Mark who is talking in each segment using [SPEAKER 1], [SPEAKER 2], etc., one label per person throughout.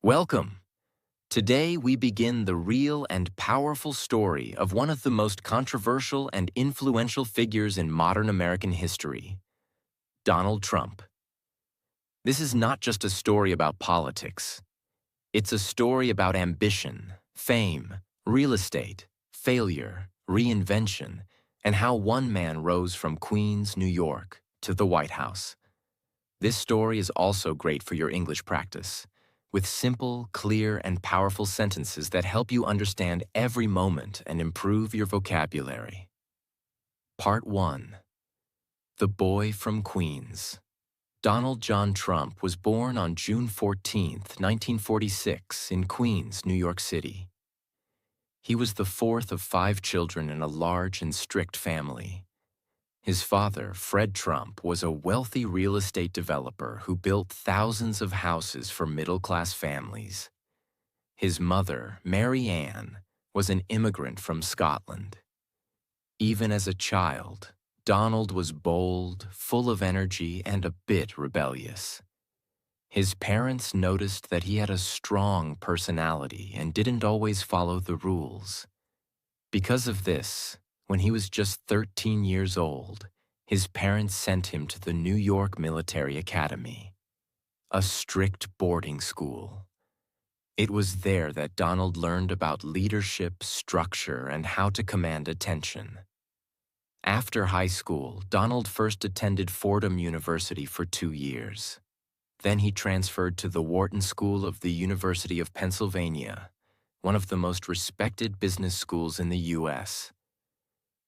[SPEAKER 1] Welcome. Today we begin the real and powerful story of one of the most controversial and influential figures in modern American history, Donald Trump. This is not just a story about politics. It's a story about ambition, fame, real estate, failure, reinvention, and how one man rose from Queens, New York, to the White House. This story is also great for your English practice, with simple, clear, and powerful sentences that help you understand every moment and improve your vocabulary. Part 1. The Boy from Queens. Donald John Trump was born on June 14, 1946, in Queens, New York City. He was the fourth of 5 children in a large and strict family. His father, Fred Trump, was a wealthy real estate developer who built thousands of houses for middle-class families. His mother, Mary Ann, was an immigrant from Scotland. Even as a child, Donald was bold, full of energy, and a bit rebellious. His parents noticed that he had a strong personality and didn't always follow the rules. Because of this, when he was just 13 years old, his parents sent him to the New York Military Academy, a strict boarding school. It was there that Donald learned about leadership, structure, and how to command attention. After high school, Donald first attended Fordham University for 2 years. Then he transferred to the Wharton School of the University of Pennsylvania, one of the most respected business schools in the U.S.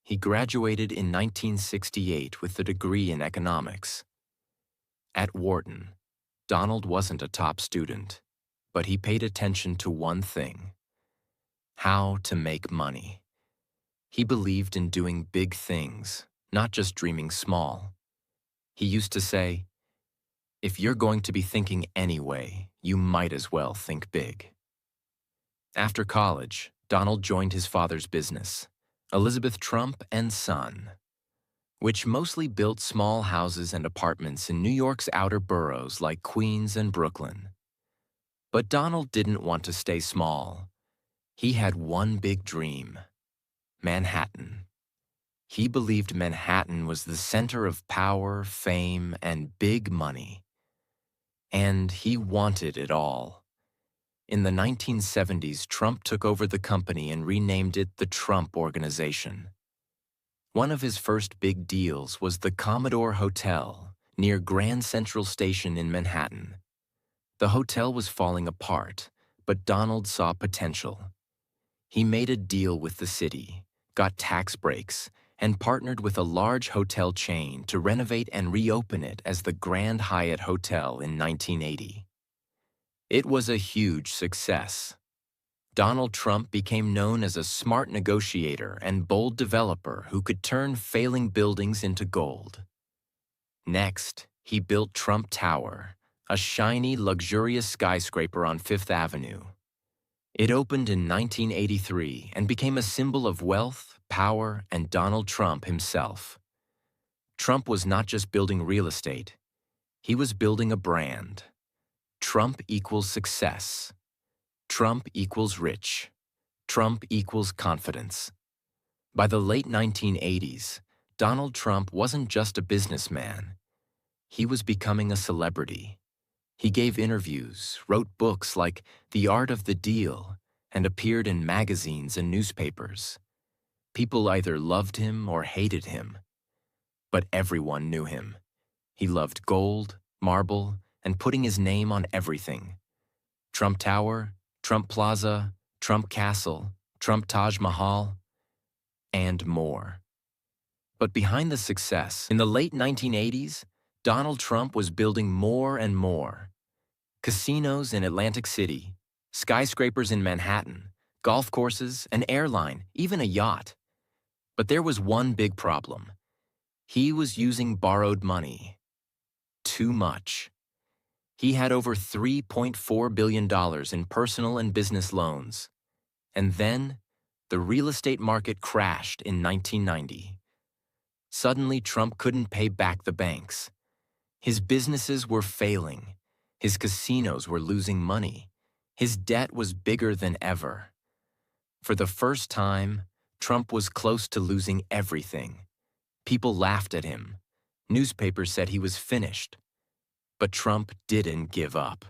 [SPEAKER 1] He graduated in 1968 with a degree in economics. At Wharton, Donald wasn't a top student, but he paid attention to one thing: how to make money. He believed in doing big things, not just dreaming small. He used to say, "If you're going to be thinking anyway, you might as well think big." After college, Donald joined his father's business, Elizabeth Trump and Son, which mostly built small houses and apartments in New York's outer boroughs like Queens and Brooklyn. But Donald didn't want to stay small. He had one big dream: Manhattan. He believed Manhattan was the center of power, fame, and big money. And he wanted it all. In the 1970s, Trump took over the company and renamed it the Trump Organization. One of his first big deals was the Commodore Hotel near Grand Central Station in Manhattan. The hotel was falling apart, but Donald saw potential. He made a deal with the city, got tax breaks, and partnered with a large hotel chain to renovate and reopen it as the Grand Hyatt Hotel in 1980. It was a huge success. Donald Trump became known as a smart negotiator and bold developer who could turn failing buildings into gold. Next, he built Trump Tower, a shiny, luxurious skyscraper on Fifth Avenue. It opened in 1983 and became a symbol of wealth, power, and Donald Trump himself. Trump was not just building real estate. He was building a brand. Trump equals success. Trump equals rich. Trump equals confidence. By the late 1980s, Donald Trump wasn't just a businessman. He was becoming a celebrity. He gave interviews, wrote books like The Art of the Deal, and appeared in magazines and newspapers. People either loved him or hated him, but everyone knew him. He loved gold, marble, and putting his name on everything. Trump Tower, Trump Plaza, Trump Castle, Trump Taj Mahal, and more. But behind the success, in the late 1980s, Donald Trump was building more and more. Casinos in Atlantic City, skyscrapers in Manhattan, golf courses, an airline, even a yacht. But there was one big problem. He was using borrowed money. Too much. He had over $3.4 billion in personal and business loans. And then, the real estate market crashed in 1990. Suddenly, Trump couldn't pay back the banks. His businesses were failing. His casinos were losing money. His debt was bigger than ever. For the first time, Trump was close to losing everything. People laughed at him. Newspapers said he was finished. But Trump didn't give up.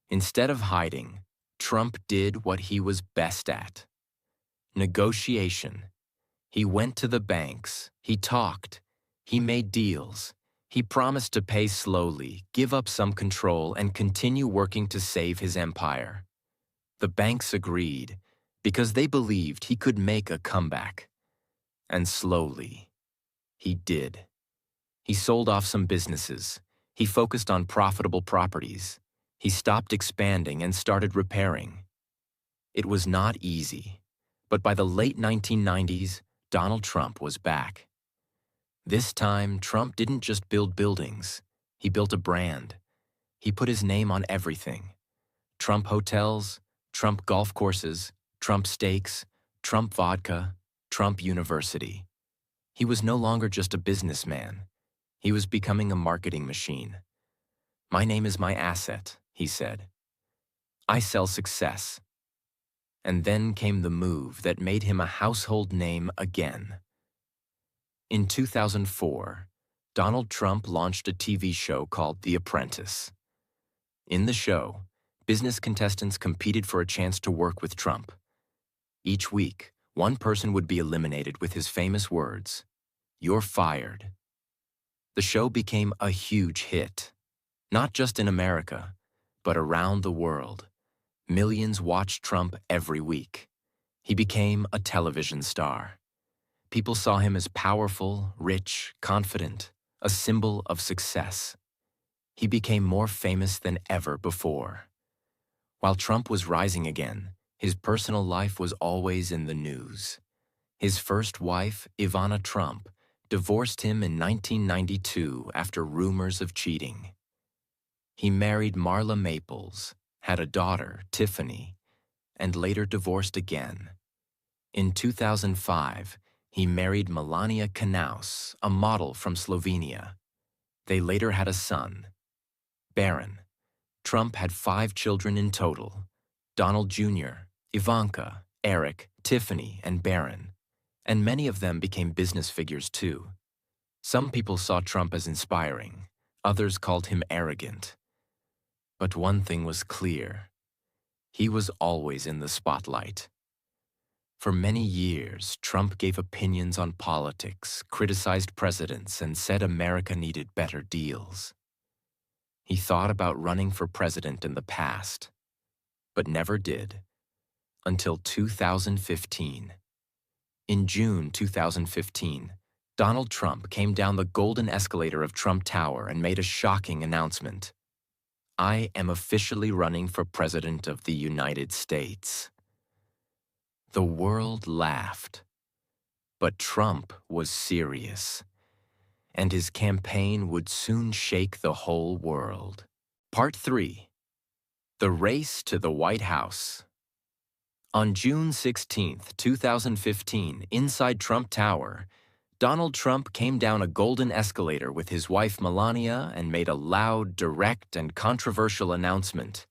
[SPEAKER 1] Instead of hiding, Trump did what he was best at: negotiation. He went to the banks, he talked, he made deals. He promised to pay slowly, give up some control, and continue working to save his empire. The banks agreed because they believed he could make a comeback. And slowly, he did. He sold off some businesses. He focused on profitable properties. He stopped expanding and started repairing. It was not easy, but by the late 1990s, Donald Trump was back. This time, Trump didn't just build buildings. He built a brand. He put his name on everything: Trump hotels, Trump golf courses, Trump steaks, Trump vodka, Trump University. He was no longer just a businessman. He was becoming a marketing machine. "My name is my asset," he said. "I sell success." And then came the move that made him a household name again. In 2004, Donald Trump launched a TV show called The Apprentice. In the show, business contestants competed for a chance to work with Trump. Each week, one person would be eliminated with his famous words, "You're fired." The show became a huge hit, not just in America, but around the world. Millions watched Trump every week. He became a television star. People saw him as powerful, rich, confident, a symbol of success. He became more famous than ever before. While Trump was rising again, his personal life was always in the news. His first wife, Ivana Trump, divorced him in 1992 after rumors of cheating. He married Marla Maples, had a daughter, Tiffany, and later divorced again. In 2005, he married Melania Knaus, a model from Slovenia. They later had a son, Barron. Trump had 5 children in total: Donald Jr., Ivanka, Eric, Tiffany, and Barron. And many of them became business figures too. Some people saw Trump as inspiring. Others called him arrogant. But one thing was clear: he was always in the spotlight. For many years, Trump gave opinions on politics, criticized presidents, and said America needed better deals. He thought about running for president in the past, but never did, until 2015. In June 2015, Donald Trump came down the golden escalator of Trump Tower and made a shocking announcement: "I am officially running for President of the United States." The world laughed, but Trump was serious, and his campaign would soon shake the whole world. Part 3. The Race to the White House. On June 16, 2015, inside Trump Tower, Donald Trump came down a golden escalator with his wife Melania and made a loud, direct, and controversial announcement: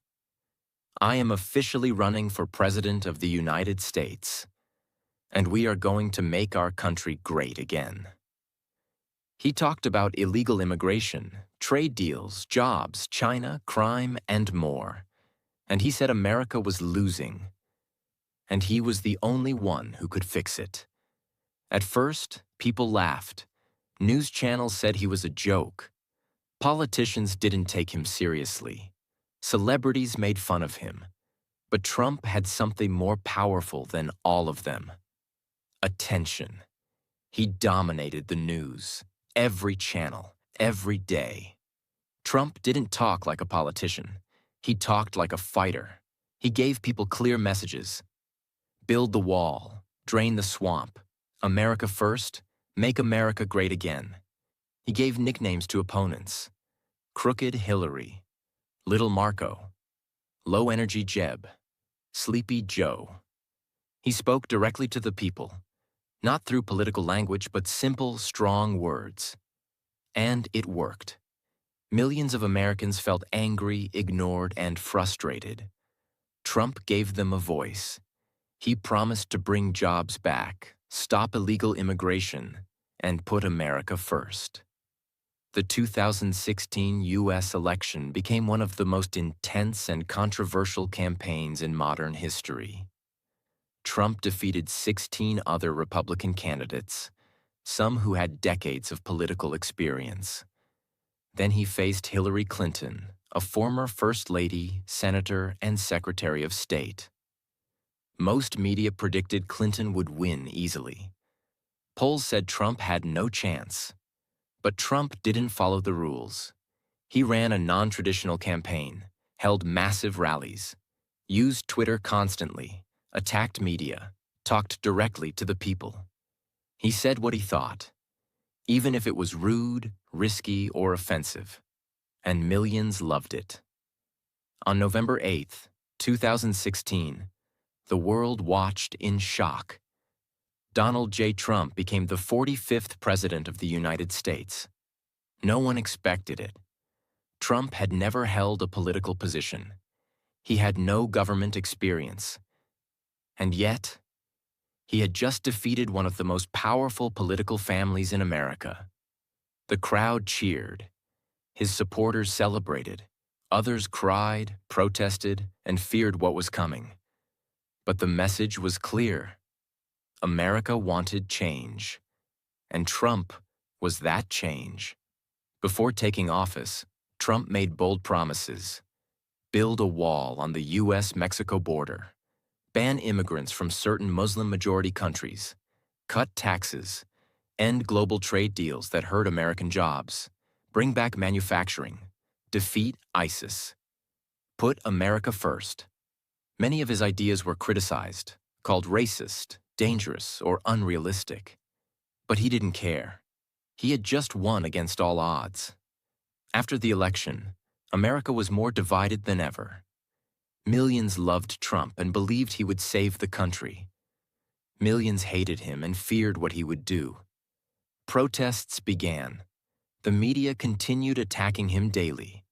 [SPEAKER 1] "I am officially running for President of the United States, and we are going to make our country great again." He talked about illegal immigration, trade deals, jobs, China, crime, and more. And he said America was losing, and he was the only one who could fix it. At first, people laughed. News channels said he was a joke. Politicians didn't take him seriously. Celebrities made fun of him. But Trump had something more powerful than all of them: attention. He dominated the news, every channel, every day. Trump didn't talk like a politician. He talked like a fighter. He gave people clear messages: build the wall, drain the swamp, America first, make America great again. He gave nicknames to opponents: Crooked Hillary, Little Marco, Low Energy Jeb, Sleepy Joe. He spoke directly to the people, not through political language, but simple, strong words. And it worked. Millions of Americans felt angry, ignored, and frustrated. Trump gave them a voice. He promised to bring jobs back, stop illegal immigration, and put America first. The 2016 U.S. election became one of the most intense and controversial campaigns in modern history. Trump defeated 16 other Republican candidates, some who had decades of political experience. Then he faced Hillary Clinton, a former First Lady, Senator, and Secretary of State. Most media predicted Clinton would win easily. Polls said Trump had no chance. But Trump didn't follow the rules. He ran a non-traditional campaign, held massive rallies, used Twitter constantly, attacked media, talked directly to the people. He said what he thought, even if it was rude, risky, or offensive, and millions loved it. On November 8, 2016, the world watched in shock. Donald J. Trump became the 45th President of the United States. No one expected it. Trump had never held a political position. He had no government experience. And yet, he had just defeated one of the most powerful political families in America. The crowd cheered. His supporters celebrated. Others cried, protested, and feared what was coming. But the message was clear. America wanted change, and Trump was that change. Before taking office, Trump made bold promises: build a wall on the U.S.-Mexico border, ban immigrants from certain Muslim-majority countries, cut taxes, end global trade deals that hurt American jobs, bring back manufacturing, defeat ISIS, put America first. Many of his ideas were criticized, called racist, dangerous, or unrealistic. But he didn't care. He had just won against all odds. After the election, America was more divided than ever. Millions loved Trump and believed he would save the country. Millions hated him and feared what he would do. Protests began. The media continued attacking him daily.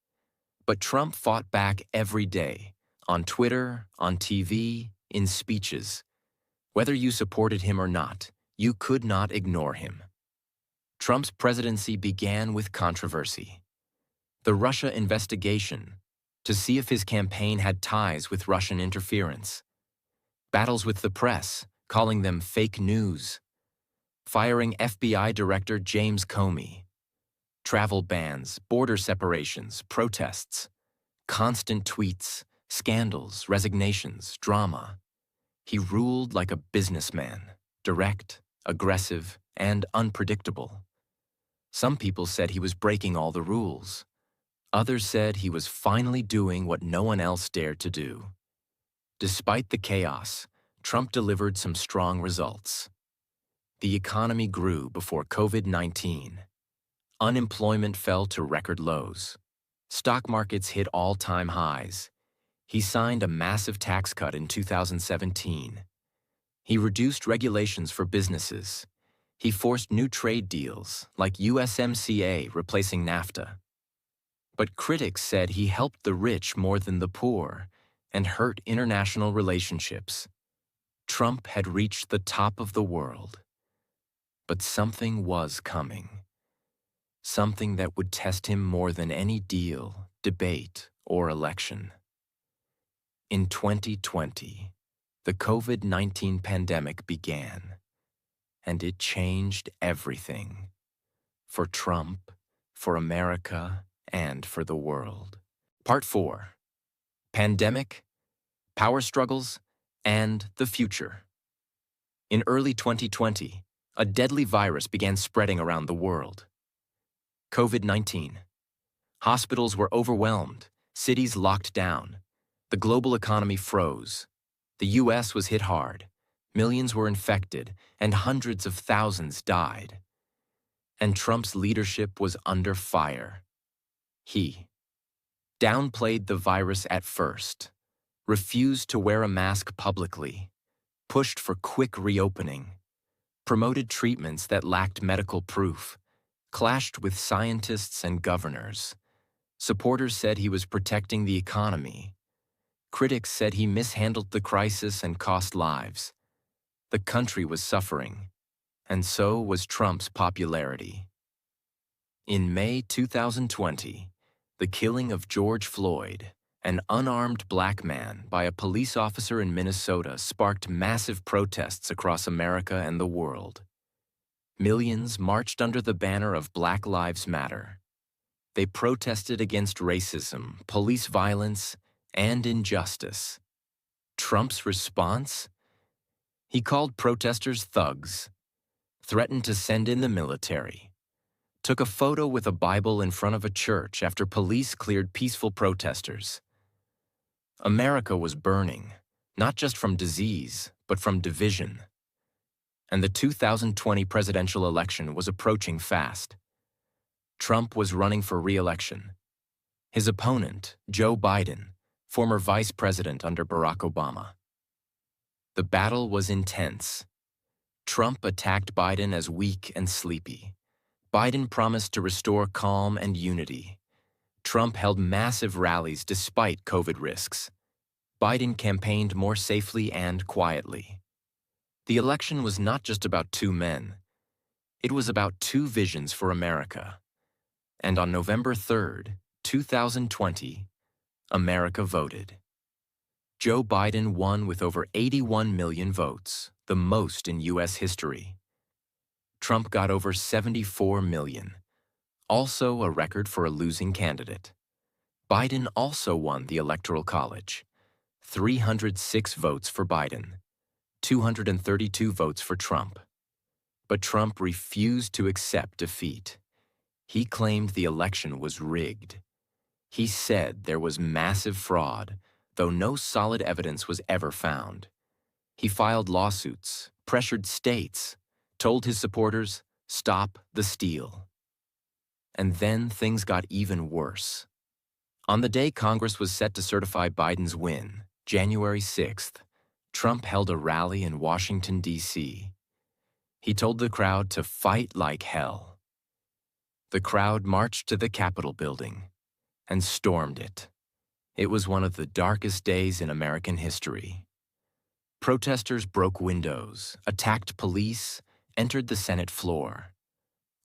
[SPEAKER 1] But Trump fought back every day, on Twitter, on TV, in speeches. Whether you supported him or not, you could not ignore him. Trump's presidency began with controversy. The Russia investigation, to see if his campaign had ties with Russian interference. Battles with the press, calling them fake news. Firing FBI Director James Comey. Travel bans, border separations, protests. Constant tweets, scandals, resignations, drama. He ruled like a businessman, direct, aggressive, and unpredictable. Some people said he was breaking all the rules. Others said he was finally doing what no one else dared to do. Despite the chaos, Trump delivered some strong results. The economy grew before COVID-19. Unemployment fell to record lows. Stock markets hit all-time highs. He signed a massive tax cut in 2017. He reduced regulations for businesses. He forced new trade deals, like USMCA replacing NAFTA. But critics said he helped the rich more than the poor and hurt international relationships. Trump had reached the top of the world. But something was coming. Something that would test him more than any deal, debate, or election. In 2020, the COVID-19 pandemic began, and it changed everything. For Trump, for America, and for the world. Part 4. Pandemic, Power Struggles, and the Future. In early 2020, a deadly virus began spreading around the world. COVID-19. Hospitals were overwhelmed, cities locked down. The global economy froze. The U.S. was hit hard. Millions were infected, and hundreds of thousands died. And Trump's leadership was under fire. He downplayed the virus at first, refused to wear a mask publicly, pushed for quick reopening, promoted treatments that lacked medical proof, clashed with scientists and governors. Supporters said he was protecting the economy. Critics said he mishandled the crisis and cost lives. The country was suffering, and so was Trump's popularity. In May 2020, the killing of George Floyd, an unarmed black man, by a police officer in Minnesota sparked massive protests across America and the world. Millions marched under the banner of Black Lives Matter. They protested against racism, police violence, and injustice. Trump's response? He called protesters thugs, threatened to send in the military, took a photo with a Bible in front of a church after police cleared peaceful protesters. America was burning, not just from disease, but from division. And the 2020 presidential election was approaching fast. Trump was running for re-election. His opponent, Joe Biden, former vice president under Barack Obama. The battle was intense. Trump attacked Biden as weak and sleepy. Biden promised to restore calm and unity. Trump held massive rallies despite COVID risks. Biden campaigned more safely and quietly. The election was not just about two men. It was about two visions for America. And on November 3rd, 2020, America voted. Joe Biden won with over 81 million votes, the most in U.S. history. Trump got over 74 million, also a record for a losing candidate. Biden also won the Electoral College. 306 votes for Biden, 232 votes for Trump. But Trump refused to accept defeat. He claimed the election was rigged. He said there was massive fraud, though no solid evidence was ever found. He filed lawsuits, pressured states, told his supporters, "Stop the steal." And then things got even worse. On the day Congress was set to certify Biden's win, January 6th, Trump held a rally in Washington, D.C. He told the crowd to fight like hell. The crowd marched to the Capitol building and stormed it. It was one of the darkest days in American history. Protesters broke windows, attacked police, entered the Senate floor.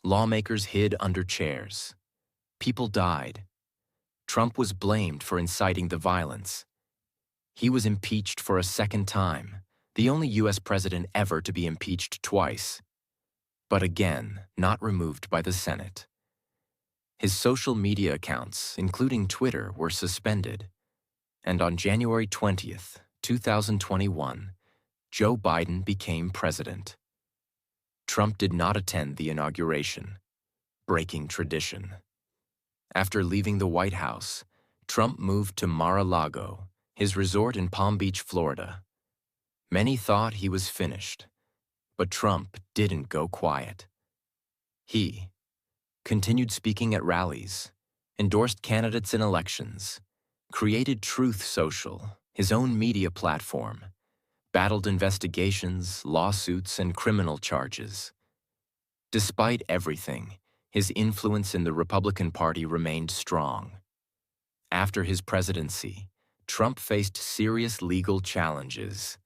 [SPEAKER 1] Lawmakers hid under chairs. People died. Trump was blamed for inciting the violence. He was impeached for a second time, the only U.S. president ever to be impeached twice, but again, not removed by the Senate. His social media accounts, including Twitter, were suspended. And on January 20th, 2021, Joe Biden became president. Trump did not attend the inauguration, breaking tradition. After leaving the White House, Trump moved to Mar-a-Lago, his resort in Palm Beach, Florida. Many thought he was finished, but Trump didn't go quiet. He continued speaking at rallies, endorsed candidates in elections, created Truth Social, his own media platform, battled investigations, lawsuits, and criminal charges. Despite everything, his influence in the Republican Party remained strong. After his presidency, Trump faced serious legal challenges.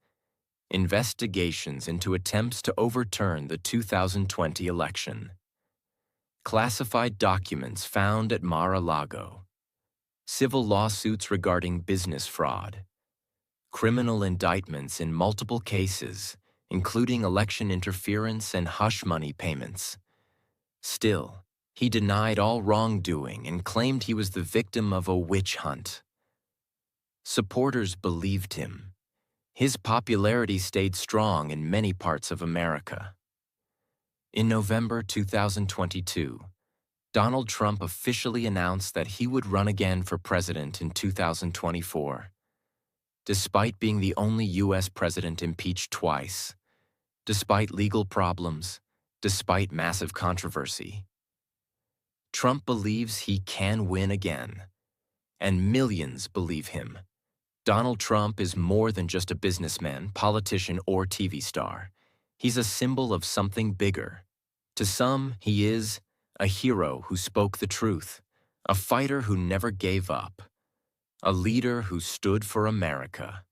[SPEAKER 1] Investigations into attempts to overturn the 2020 election. Classified documents found at Mar-a-Lago. Civil lawsuits regarding business fraud. Criminal indictments in multiple cases, including election interference and hush money payments. Still, he denied all wrongdoing and claimed he was the victim of a witch hunt. Supporters believed him. His popularity stayed strong in many parts of America. In November 2022, Donald Trump officially announced that he would run again for president in 2024. Despite being the only U.S. president impeached twice, despite legal problems, despite massive controversy, Trump believes he can win again, and millions believe him. Donald Trump is more than just a businessman, politician, or TV star. He's a symbol of something bigger. To some, he is a hero who spoke the truth, a fighter who never gave up, a leader who stood for America.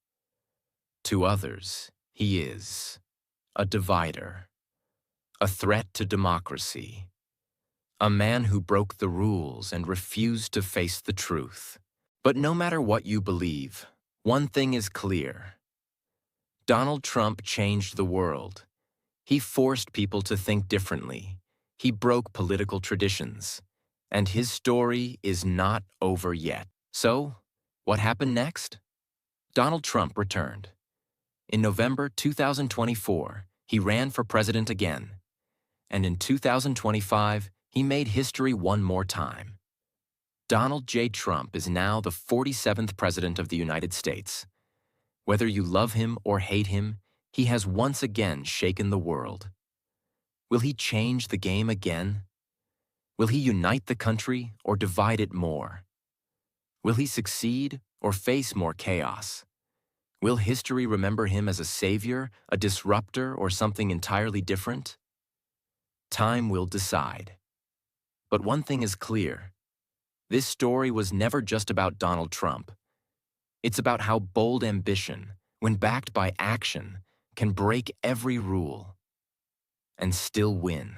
[SPEAKER 1] To others, he is a divider, a threat to democracy, a man who broke the rules and refused to face the truth. But no matter what you believe, one thing is clear. Donald Trump changed the world. He forced people to think differently. He broke political traditions. And his story is not over yet. So, what happened next? Donald Trump returned. In November 2024, he ran for president again. And in 2025, he made history one more time. Donald J. Trump is now the 47th President of the United States. Whether you love him or hate him, he has once again shaken the world. Will he change the game again? Will he unite the country or divide it more? Will he succeed or face more chaos? Will history remember him as a savior, a disruptor, or something entirely different? Time will decide. But one thing is clear. This story was never just about Donald Trump. It's about how bold ambition, when backed by action, can break every rule and still win.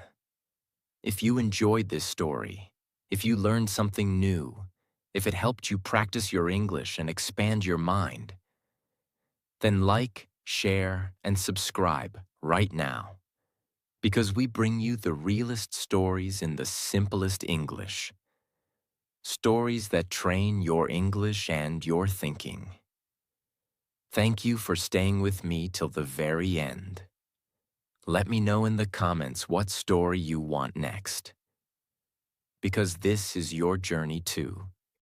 [SPEAKER 1] If you enjoyed this story, if you learned something new, if it helped you practice your English and expand your mind, then like, share, and subscribe right now. Because we bring you the realest stories in the simplest English. Stories that train your English and your thinking. Thank you for staying with me till the very end. Let me know in the comments what story you want next. Because this is your journey too.